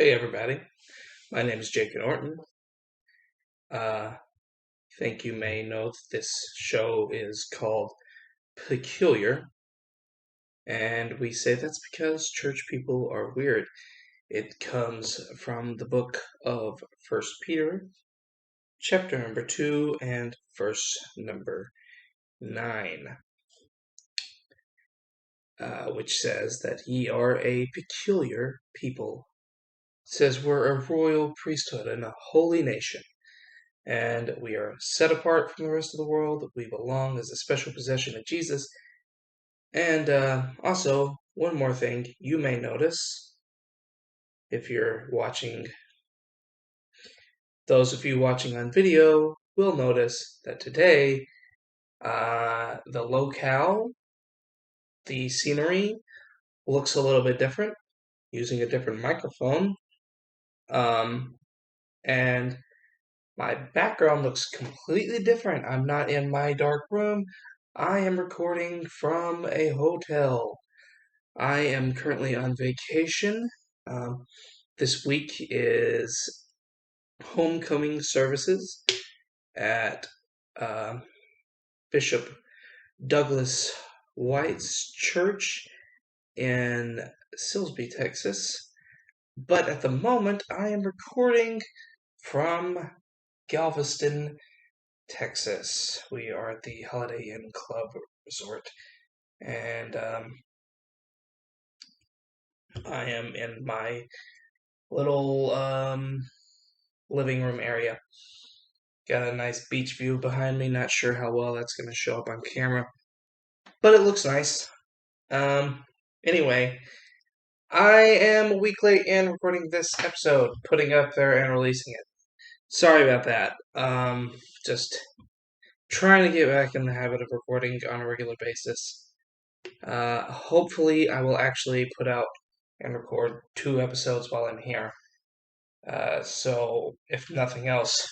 Hey everybody, my name is Jake Norton. I think you may know that this show is called Peculiar, and we say that's because church people are weird. It comes from the book of First Peter, chapter number 2 and verse number 9, which says that ye are a peculiar people. It says we're a royal priesthood and a holy nation, and we are set apart from the rest of the world. We belong as a special possession of Jesus. And also, one more thing you may notice if you're watching, those of you watching on video will notice that today the locale, the scenery looks a little bit different, using a different microphone. And my background looks completely different. I'm not in my dark room. I am recording from a hotel. I am currently on vacation. This week is homecoming services at Bishop Douglas White's church in Silsbee, Texas. But at the moment, I am recording from Galveston, Texas. We are at the Holiday Inn Club Resort, and I am in my little living room area. Got a nice beach view behind me. Not sure how well that's going to show up on camera, but it looks nice. Anyway, I am a week late in recording this episode, putting up there and releasing it. Sorry about that. Just trying to get back in the habit of recording on a regular basis. Hopefully, I will actually put out and record 2 episodes while I'm here. So, if nothing else,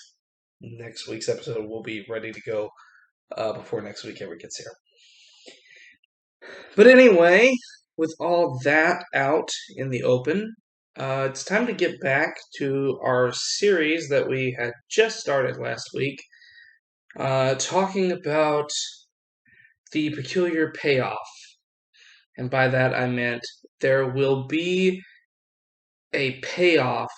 next week's episode will be ready to go before next week ever gets here. But anyway, with all that out in the open, it's time to get back to our series that we had just started last week, talking about the peculiar payoff. And by that I meant there will be a payoff,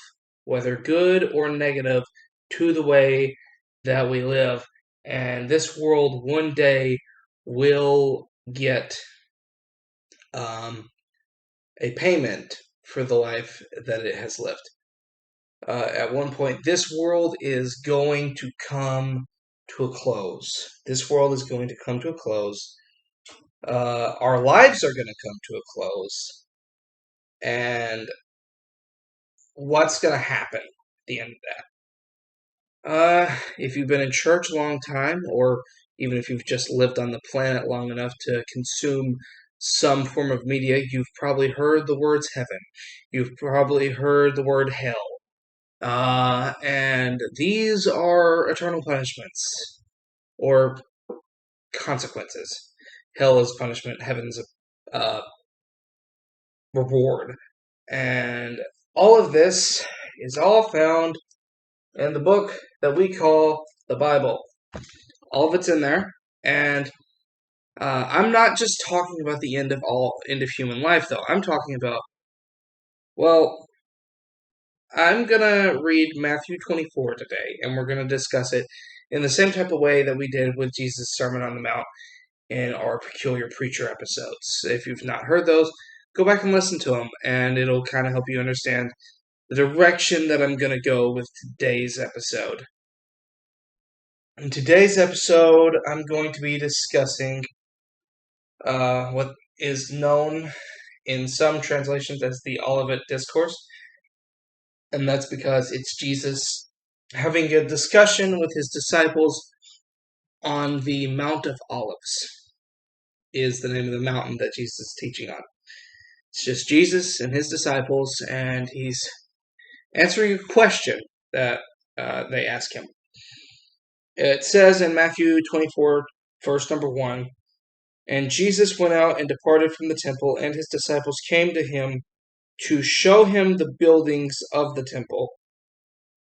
whether good or negative, to the way that we live. And this world one day will get a payment for the life that it has lived. At one point, this world is going to come to a close. This world is going to come to a close. Our lives are going to come to a close. And what's going to happen at the end of that? If you've been in church a long time, or even if you've just lived on the planet long enough to consume some form of media, you've probably heard the words heaven. You've probably heard the word hell. And these are eternal punishments, or consequences. Hell is punishment, heaven's a reward. And all of this is all found in the book that we call the Bible. All of it's in there, and I'm not just talking about the end of human life, though. I'm talking about, well, I'm gonna read Matthew 24 today, and we're gonna discuss it in the same type of way that we did with Jesus' Sermon on the Mount in our Peculiar Preacher episodes. If you've not heard those, go back and listen to them, and it'll kind of help you understand the direction that I'm going to go with today's episode. In today's episode, I'm going to be discussing what is known in some translations as the Olivet Discourse, and that's because it's Jesus having a discussion with his disciples on the Mount of Olives, is the name of the mountain that Jesus is teaching on. It's just Jesus and his disciples, and he's answering a question that they ask him. It says in Matthew 24, verse number 1, "And Jesus went out and departed from the temple, and his disciples came to him to show him the buildings of the temple.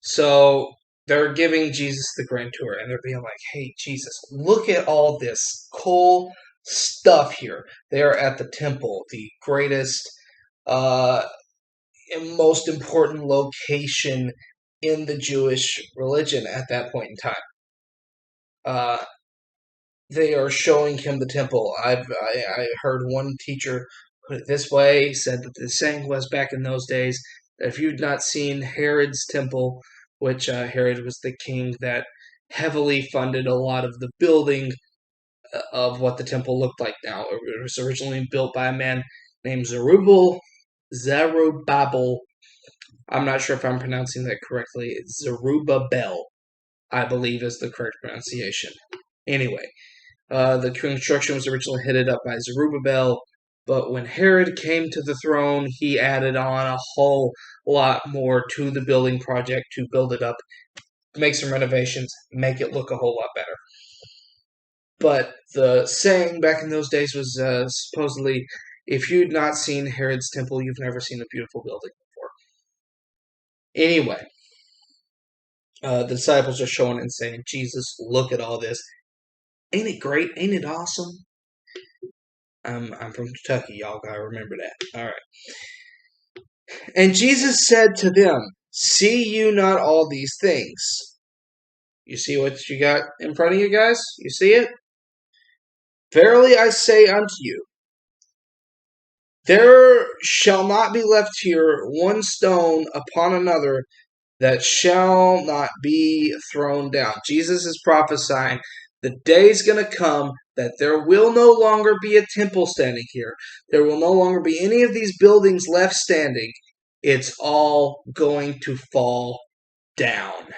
So they're giving Jesus the grand tour, and they're being like, hey, Jesus, look at all this cool stuff here. They're at the temple, the greatest and most important location in the Jewish religion at that point in time. They are showing him the temple. I heard one teacher put it this way, said that the saying was back in those days that if you'd not seen Herod's temple, which Herod was the king that heavily funded a lot of the building of what the temple looked like now. It was originally built by a man named Zerubbabel. I'm not sure if I'm pronouncing that correctly. It's Zerubbabel, I believe, is the correct pronunciation. Anyway, the construction was originally headed up by Zerubbabel, but when Herod came to the throne, he added on a whole lot more to the building project to build it up, make some renovations, make it look a whole lot better. But the saying back in those days was supposedly, if you'd not seen Herod's temple, you've never seen a beautiful building before. Anyway, the disciples are showing and saying, Jesus, look at all this. Ain't it great? Ain't it awesome? I'm from Kentucky, y'all gotta remember that. All right. And Jesus said to them, see you not all these things? You see what you got in front of you guys? You see it? Verily I say unto you, there shall not be left here one stone upon another that shall not be thrown down. Jesus is prophesying the day's going to come that there will no longer be a temple standing here. There will no longer be any of these buildings left standing. It's all going to fall down.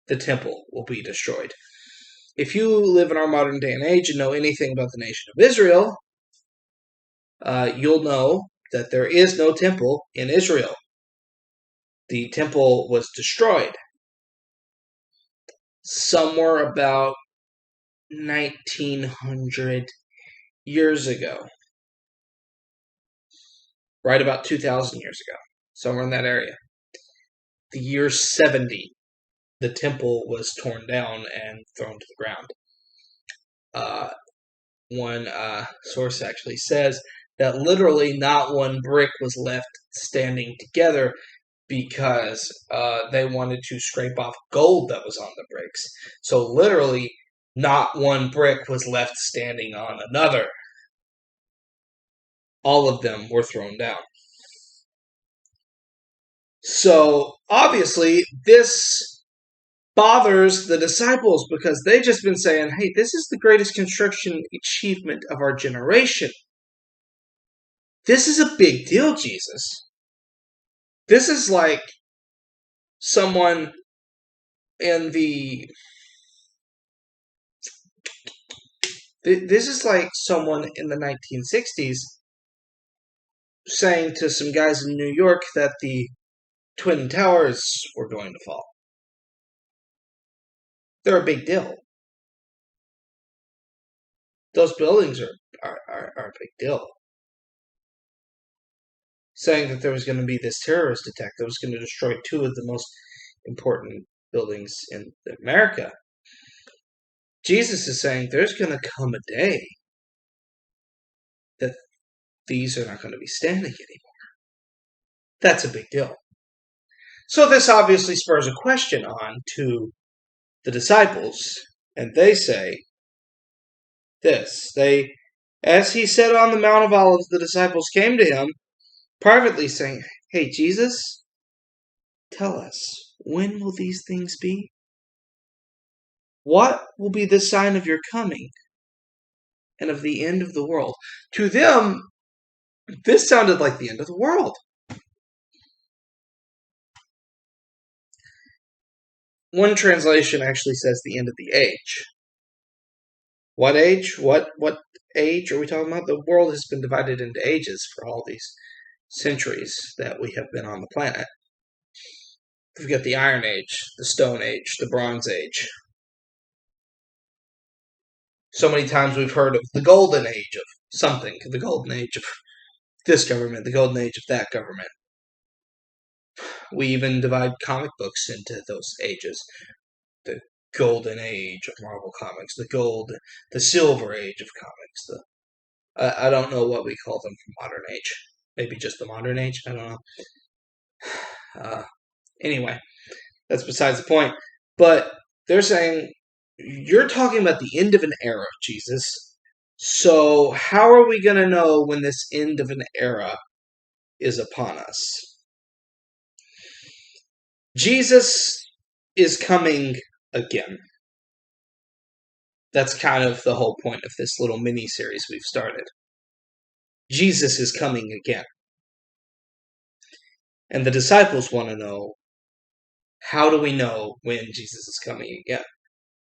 The temple will be destroyed. If you live in our modern day and age and know anything about the nation of Israel, you'll know that there is no temple in Israel. The temple was destroyed somewhere about 1900 years ago. Right about 2,000 years ago. Somewhere in that area. The year 70, the temple was torn down and thrown to the ground. One source actually says that literally not one brick was left standing together because they wanted to scrape off gold that was on the bricks. So literally, not one brick was left standing on another. All of them were thrown down. So obviously, this bothers the disciples because they've just been saying, hey, this is the greatest construction achievement of our generation. This is a big deal, Jesus. This is like someone in the... This is like someone in the 1960s saying to some guys in New York that the Twin Towers were going to fall. They're a big deal. Those buildings are a big deal. Saying that there was going to be this terrorist attack that was going to destroy two of the most important buildings in America. Jesus is saying there's going to come a day that these are not going to be standing anymore. That's a big deal. So this obviously spurs a question on to the disciples, and they say this. As he said on the Mount of Olives, the disciples came to him privately saying, hey, Jesus, tell us, when will these things be? What will be the sign of your coming and of the end of the world? To them, this sounded like the end of the world. One translation actually says the end of the age. What age? What age are we talking about? The world has been divided into ages for all these centuries that we have been on the planet. We've got the Iron Age, the Stone Age, the Bronze Age. So many times we've heard of the Golden Age of something, the Golden Age of this government, the golden age of that government. We even divide comic books into those ages. The golden age of Marvel Comics, the silver age of comics. I don't know what we call them for modern age. Maybe just the modern age. I don't know. Anyway, that's besides the point. But they're saying you're talking about the end of an era, Jesus. So how are we going to know when this end of an era is upon us? Jesus is coming again. That's kind of the whole point of this little mini-series we've started. Jesus is coming again. And the disciples want to know, how do we know when Jesus is coming again?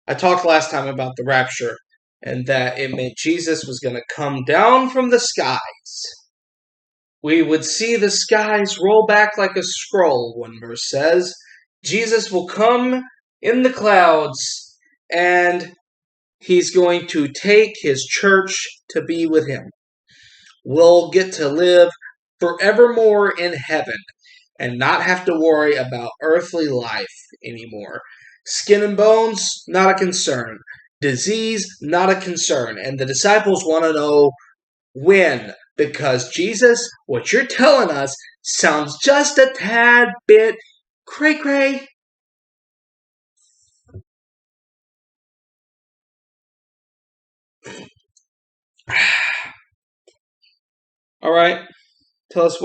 I talked last time about the rapture, and that it meant Jesus was going to come down from the skies. We would see the skies roll back like a scroll, one verse says. Jesus will come in the clouds, and he's going to take his church to be with him. We'll get to live forevermore in heaven and not have to worry about earthly life anymore. Skin and bones, not a concern. Disease, not a concern. And the disciples want to know when. Because, Jesus, what you're telling us sounds just a tad bit cray-cray. All right. Tell us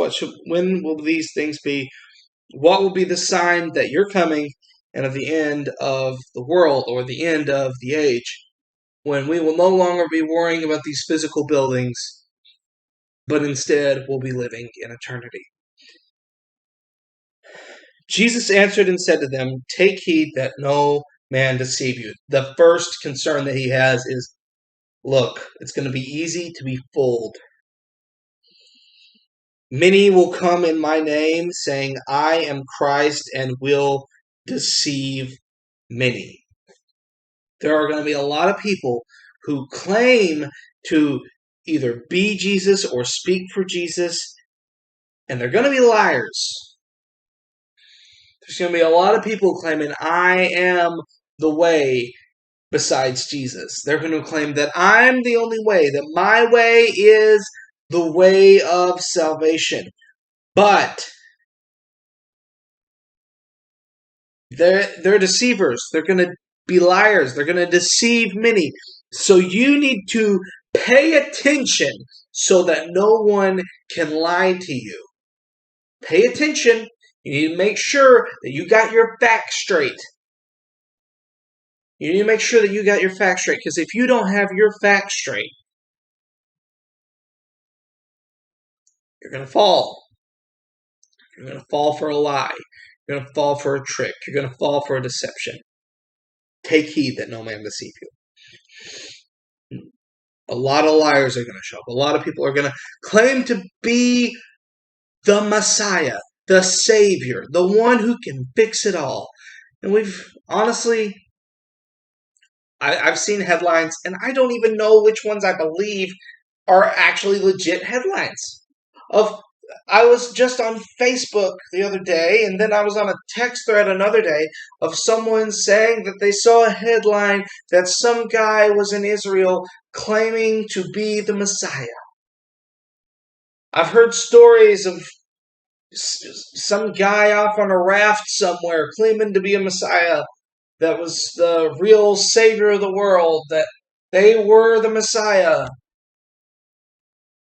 when will these things be? What will be the sign that you're coming and of the end of the world or the end of the age, when we will no longer be worrying about these physical buildings, but instead will be living in eternity? Jesus answered and said to them, "Take heed that no man deceive you." The first concern that he has is, look, it's going to be easy to be fooled. Many will come in my name, saying, "I am Christ," and will deceive many. There are going to be a lot of people who claim to either be Jesus or speak for Jesus, and they're going to be liars. There's going to be a lot of people claiming, "I am the way," besides Jesus. They're going to claim that I'm the only way, that my way is the way of salvation. But they're deceivers. They're going to be liars. They're going to deceive many. So you need to pay attention so that no one can lie to you. Pay attention. You need to make sure that you got your facts straight. You need to make sure that you got your facts straight, because if you don't have your facts straight, you're going to fall. You're going to fall for a lie. You're going to fall for a trick. You're going to fall for a deception. Take heed that no man deceive you. A lot of liars are going to show up. A lot of people are going to claim to be the Messiah, the Savior, the one who can fix it all. And honestly, I've seen headlines, and I don't even know which ones I believe are actually legit headlines. I was just on Facebook the other day, and then I was on a text thread another day of someone saying that they saw a headline that some guy was in Israel claiming to be the Messiah. I've heard stories of some guy off on a raft somewhere claiming to be a Messiah, that was the real Savior of the world, that they were the Messiah.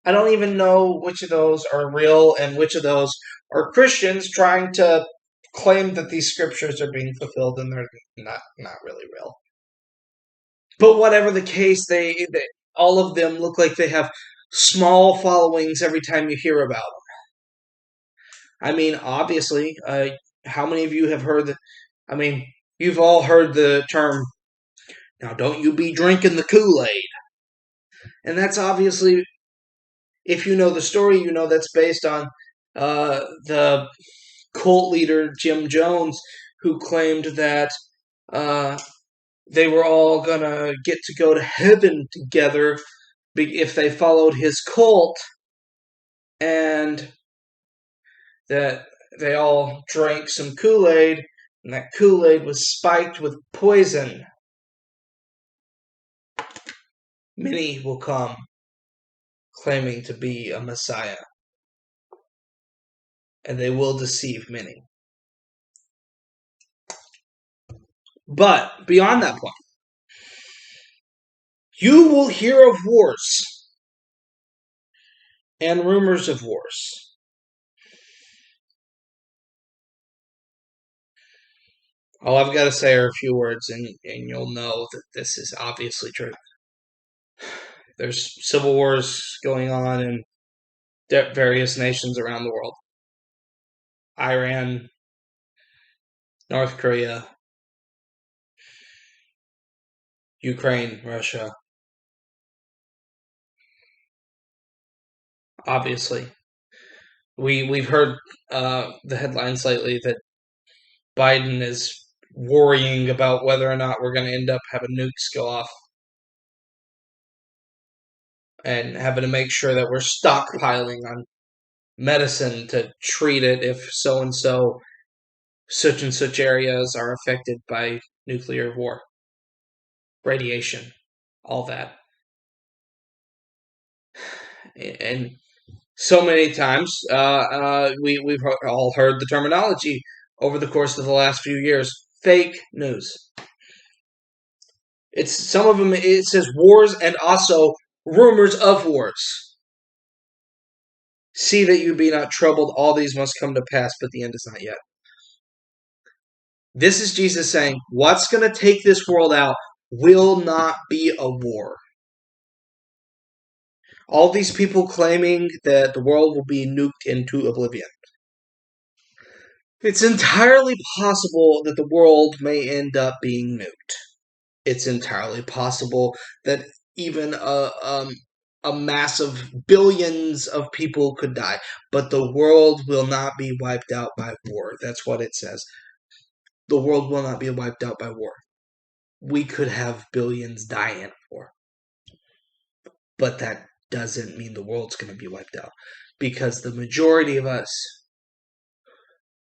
I don't even know which of those are real and which of those are Christians trying to claim that these scriptures are being fulfilled, and they're not really real. But whatever the case, they all of them look like they have small followings every time you hear about them. I mean, obviously, how many of you have heard you've all heard the term, "Now don't you be drinking the Kool-Aid." And that's obviously, if you know the story, you know that's based on the cult leader Jim Jones, who claimed that they were all going to get to go to heaven together if they followed his cult. and that they all drank some Kool-Aid, and that Kool-Aid was spiked with poison. Many will come claiming to be a Messiah, and they will deceive many. But beyond that point, you will hear of wars and rumors of wars. All I've got to say are a few words, and you'll know that this is obviously true. There's civil wars going on in various nations around the world. Iran, North Korea, Ukraine, Russia. Obviously. We've heard the headlines lately that Biden is worrying about whether or not we're going to end up having nukes go off and having to make sure that we're stockpiling on medicine to treat it if so-and-so, such and such areas are affected by nuclear war, radiation, all that. And so many times we've all heard the terminology over the course of the last few years: fake news. It's some of them. It says wars and also rumors of wars. See that you be not troubled. All these must come to pass, but the end is not yet. This is Jesus saying, what's going to take this world out will not be a war. All these people claiming that the world will be nuked into oblivion. It's entirely possible that the world may end up being nuked. It's entirely possible that even a mass of billions of people could die, but the world will not be wiped out by war. That's what it says. The world will not be wiped out by war. We could have billions die in war, but that doesn't mean the world's going to be wiped out, because the majority of us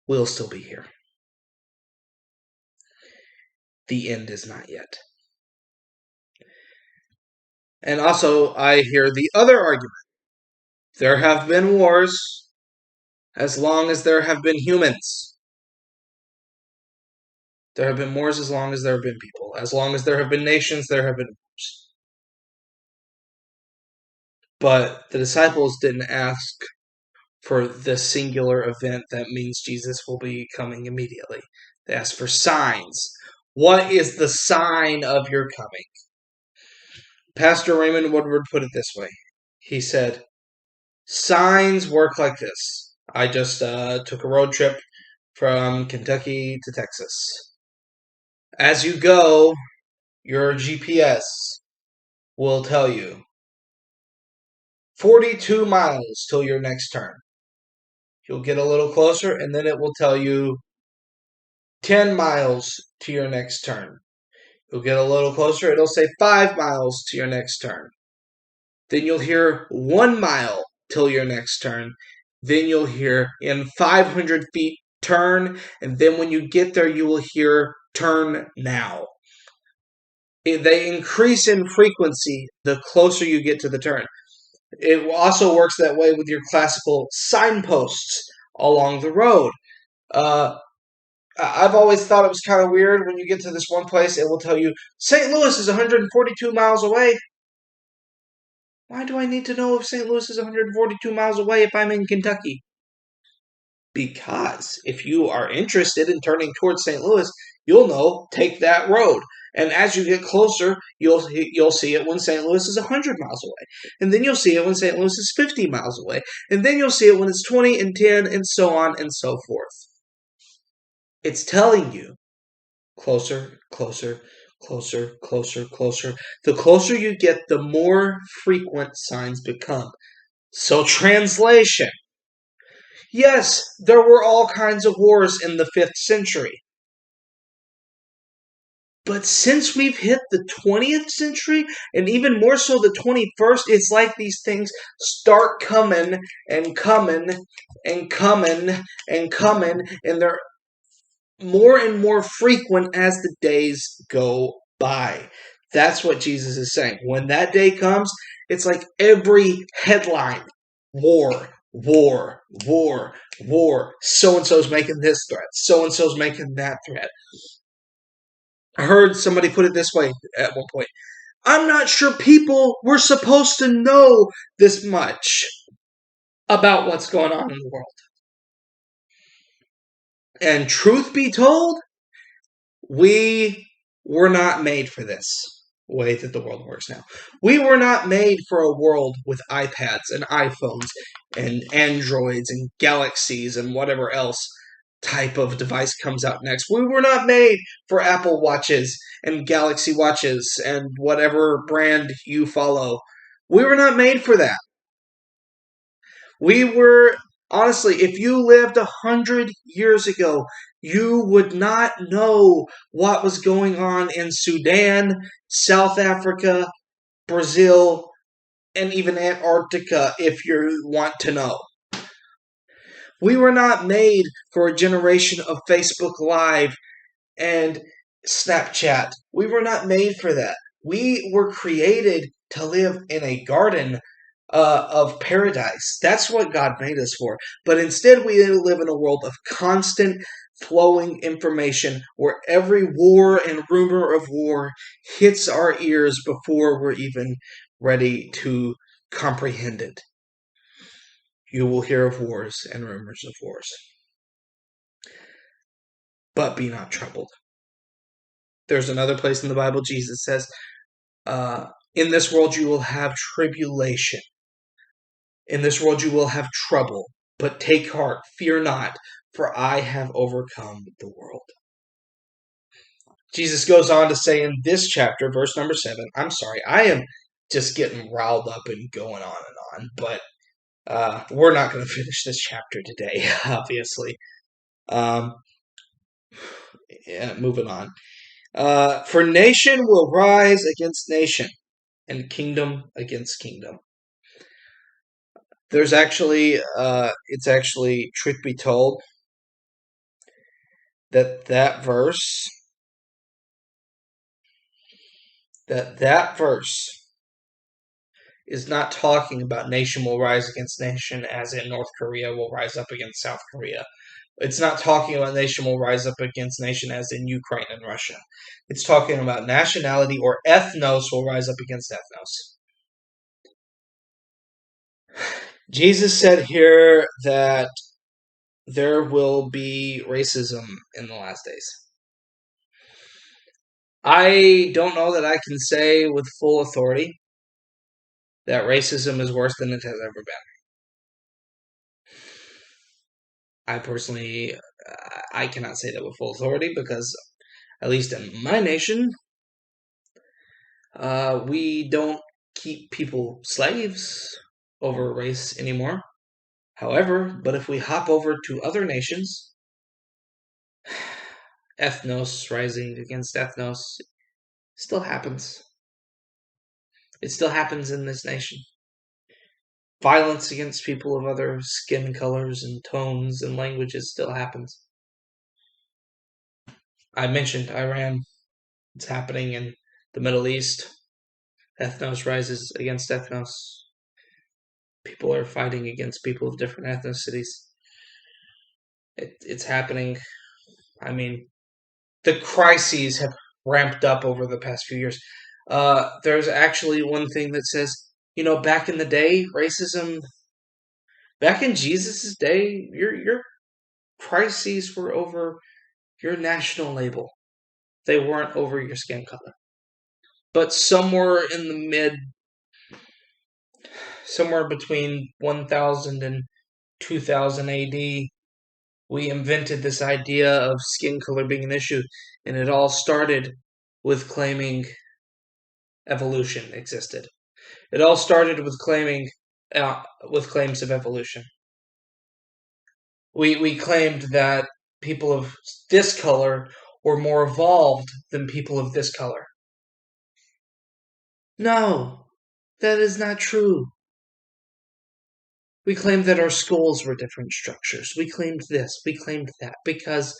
will still be here. The end is not yet. And also, I hear the other argument. There have been wars as long as there have been humans. There have been wars as long as there have been people. As long as there have been nations, there have been wars. But the disciples didn't ask for the singular event that means Jesus will be coming immediately. They asked for signs. What is the sign of your coming? Pastor Raymond Woodward put it this way. He said, signs work like this. I just took a road trip from Kentucky to Texas. As you go, your GPS will tell you 42 miles till your next turn. You'll get a little closer, and then it will tell you 10 miles to your next turn. You'll get a little closer, it'll say 5 miles to your next turn. Then you'll hear 1 mile till your next turn. Then you'll hear in 500 feet turn, and then when you get there, you will hear turn now. They increase in frequency the closer you get to the turn. It also works that way with your classical signposts along the road. I've always thought it was kind of weird when you get to this one place, it will tell you St. Louis is 142 miles away. Why do I need to know if St. Louis is 142 miles away if I'm in Kentucky? Because if you are interested in turning towards St. Louis, you'll know, take that road. And as you get closer, you'll see it when St. Louis is 100 miles away. And then you'll see it when St. Louis is 50 miles away. And then you'll see it when it's 20 and 10 and so on and so forth. It's telling you closer, closer, closer, closer, closer. The closer you get, the more frequent signs become. So translation. Yes, there were all kinds of wars in the 5th century. But since we've hit the 20th century, and even more so the 21st, it's like these things start coming and coming and coming and coming, and they're more and more frequent as the days go by. That's what Jesus is saying. When that day comes, it's like every headline: war, war, war, war. So and so's making this threat. So and so's making that threat. I heard somebody put it this way at one point: I'm not sure people were supposed to know this much about what's going on in the world. And truth be told, we were not made for this way that the world works now. We were not made for a world with iPads and iPhones and Androids and Galaxies and whatever else type of device comes out next. We were not made for Apple Watches and Galaxy Watches and whatever brand you follow. We were not made for that. We were, honestly, if you lived 100 years ago, you would not know what was going on in Sudan, South Africa, Brazil, and even Antarctica if you want to know. We were not made for a generation of Facebook Live and Snapchat. We were not made for that. We were created to live in a garden of paradise. That's what God made us for. But instead, we live in a world of constant flowing information where every war and rumor of war hits our ears before we're even ready to comprehend it. You will hear of wars and rumors of wars. But be not troubled. There's another place in the Bible Jesus says, in this world you will have tribulation. In this world you will have trouble. But take heart, fear not, for I have overcome the world. Jesus goes on to say in this chapter, verse number 7, I'm sorry, I am just getting riled up and going on and on, but we're not going to finish this chapter today, obviously. Moving on. For nation will rise against nation, and kingdom against kingdom. There's actually, it's actually, truth be told, that verse is not talking about nation will rise against nation as in North Korea will rise up against South Korea. It's not talking about nation will rise up against nation as in Ukraine and Russia. It's talking about nationality or ethnos will rise up against ethnos. Jesus said here that there will be racism in the last days. I don't know that I can say with full authority that racism is worse than it has ever been. I personally, I cannot say that with full authority because, at least in my nation, we don't keep people slaves over race anymore. However, but if we hop over to other nations, ethnos rising against ethnos still happens. It still happens in this nation. Violence against people of other skin colors and tones and languages still happens. I mentioned Iran. It's happening in the Middle East. Ethnos rises against ethnos. People are fighting against people of different ethnicities. It's happening. I mean, the crises have ramped up over the past few years. There's actually one thing that says, back in the day, racism, back in Jesus' day, your crises were over your national label. They weren't over your skin color. But somewhere between 1000 and 2000 AD, we invented this idea of skin color being an issue, and it all started with claiming evolution existed. It all started with claims of evolution. We claimed that people of this color or more evolved than people of this color. No, that is not true. We claimed that our skulls were different structures. We claimed this, we claimed that, because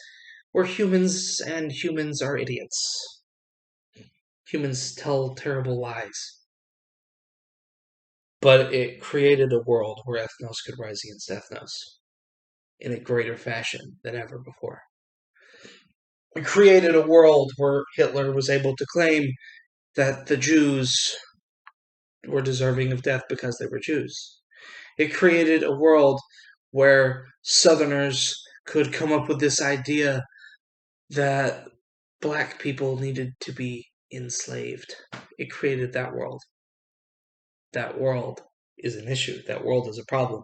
we're humans and humans are idiots. Humans tell terrible lies. But it created a world where ethnos could rise against ethnos in a greater fashion than ever before. It created a world where Hitler was able to claim that the Jews were deserving of death because they were Jews. It created a world where Southerners could come up with this idea that black people needed to be enslaved. It created that world. That world is an issue. That world is a problem.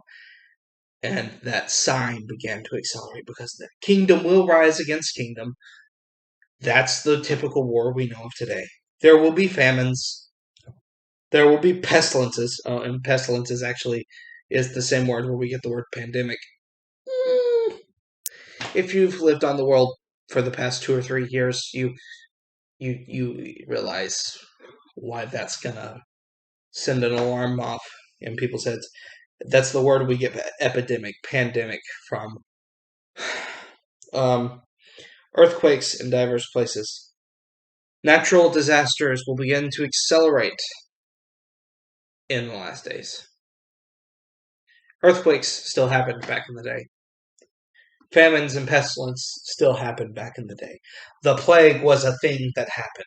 And that sign began to accelerate because the kingdom will rise against kingdom. That's the typical war we know of today. There will be famines. There will be pestilences. And pestilences actually is the same word where we get the word pandemic. If you've lived on the world for the past 2 or 3 years, you realize why that's gonna send an alarm off in people's heads. That's the word we get epidemic, pandemic from. Earthquakes in diverse places. Natural disasters will begin to accelerate in the last days. Earthquakes still happened back in the day. Famines and pestilence still happened back in the day. The plague was a thing that happened.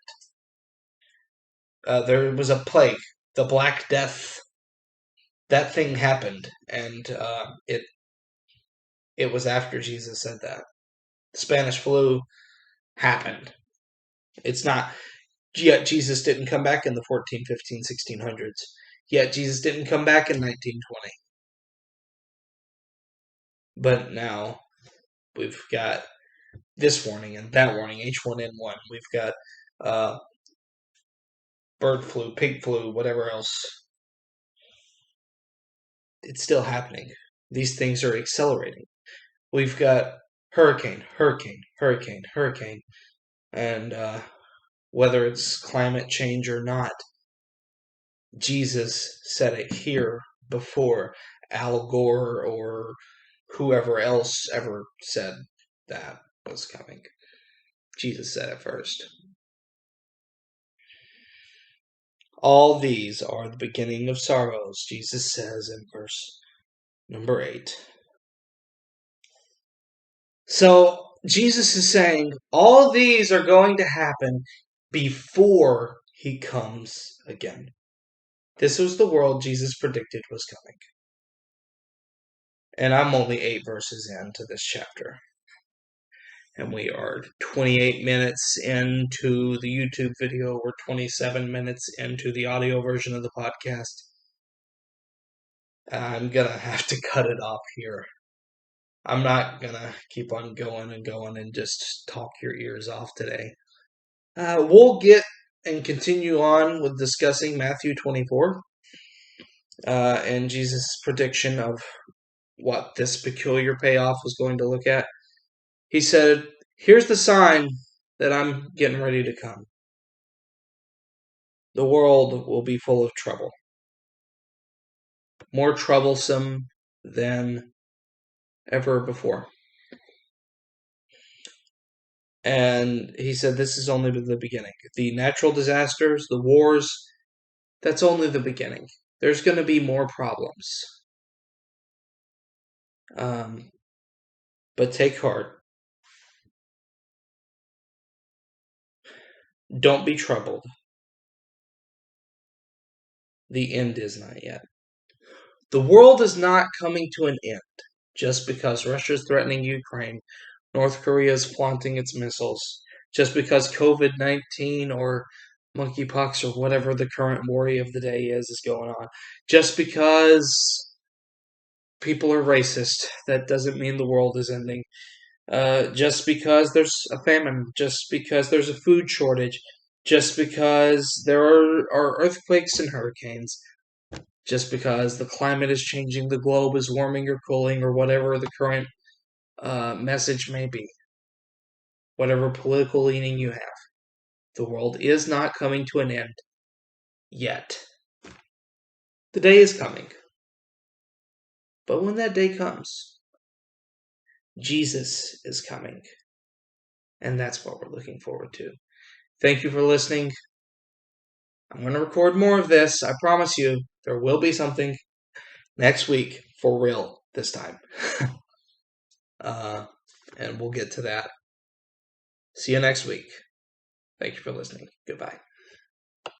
There was a plague, the Black Death. That thing happened, and it was after Jesus said that. The Spanish flu happened. It's not, yet Jesus didn't come back in the 14, 15, 1600s. Yet Jesus didn't come back in 1920. But now we've got this warning and that warning, H1N1. We've got bird flu, pig flu, whatever else. It's still happening. These things are accelerating. We've got hurricane, and whether it's climate change or not, Jesus said it here before Al Gore or whoever else ever said that was coming. Jesus said it first. All these are the beginning of sorrows, Jesus says in verse number 8. So Jesus is saying all these are going to happen before he comes again. This was the world Jesus predicted was coming. And I'm only 8 verses into this chapter. And we are 28 minutes into the YouTube video. We're 27 minutes into the audio version of the podcast. I'm going to have to cut it off here. I'm not going to keep on going and just talk your ears off today. We'll get and continue on with discussing Matthew 24 and Jesus' prediction of what this peculiar payoff was going to look at. He said, here's the sign that I'm getting ready to come. The world will be full of trouble. More troublesome than ever before. And he said this is only the beginning. The natural disasters, the wars, that's only the beginning. There's going to be more problems. But take heart. Don't be troubled. The end is not yet. The world is not coming to an end just because Russia's threatening Ukraine, North Korea is flaunting its missiles, just because COVID-19 or monkeypox or whatever the current worry of the day is going on. Just because people are racist, that doesn't mean the world is ending. Just because there's a famine, just because there's a food shortage, just because there are earthquakes and hurricanes, just because the climate is changing, the globe is warming or cooling, or whatever the current message may be. whatever political leaning you have. The world is not coming to an end yet. The day is coming. But when that day comes, Jesus is coming. And that's what we're looking forward to. Thank you for listening. I'm going to record more of this. I promise you, there will be something next week for real this time. And we'll get to that. See you next week. Thank you for listening. Goodbye.